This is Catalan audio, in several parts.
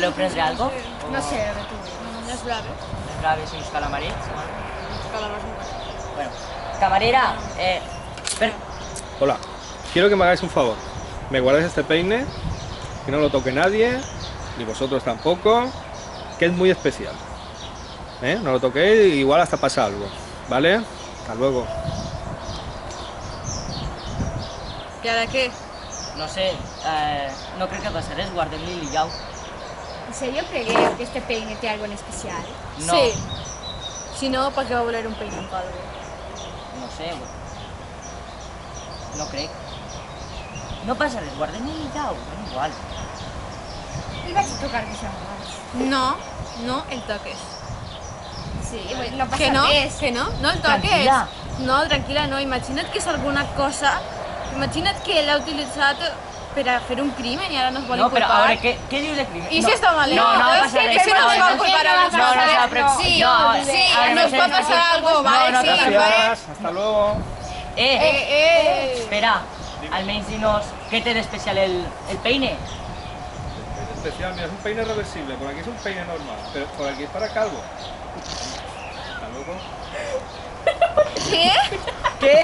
Voleu prendre algo? No sé, a veure tu. Les braves. Les braves i uns calamarets? Calamars no. Bueno, camarera, Hola, quiero que me hagáis un favor. Me guardéis este peine, que no lo toque nadie, ni vosotros tampoco, que es muy especial. No lo toquéis, igual hasta pasa algo, ¿vale? Hasta luego. I ara què? no sé, no crec que passi res, guardem-li l'illau. En sèrio cregueu que este peine té algo en especial? No. Sí. Si no, per què va voler un peine amb algo? No sé, no crec. No passa res, guardem-li l'illau, és igual. I vaig tocar que això abans. No, no el toques. Sí, no passa Que no? res. Que no? No el toques. Tranquil·la. No, tranquil·la, no. Imagina't que és alguna cosa... Imagina't que l'ha utilitzat per a fer un crimen i ara no es vol No, però inculpar. a veure, què dius de crimen? I si està malament? No, no va És passar que res. si no es va culpar a les No, no s'ha persones. preocupat. Sí, No, sí, a veure, nos va no, passar algo, no, vale? no, Sí, Gracias, hasta luego. Espera, almenys dinos, ¿qué té d'especial el peine? Especial, mira, es un peine reversible, por aquí es un peine normal, pero por aquí es para calvo. Hasta luego. Què? Què?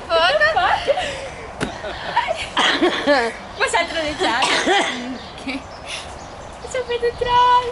What the fuck? Pues s'ha trolejat. S'ha fet un troll!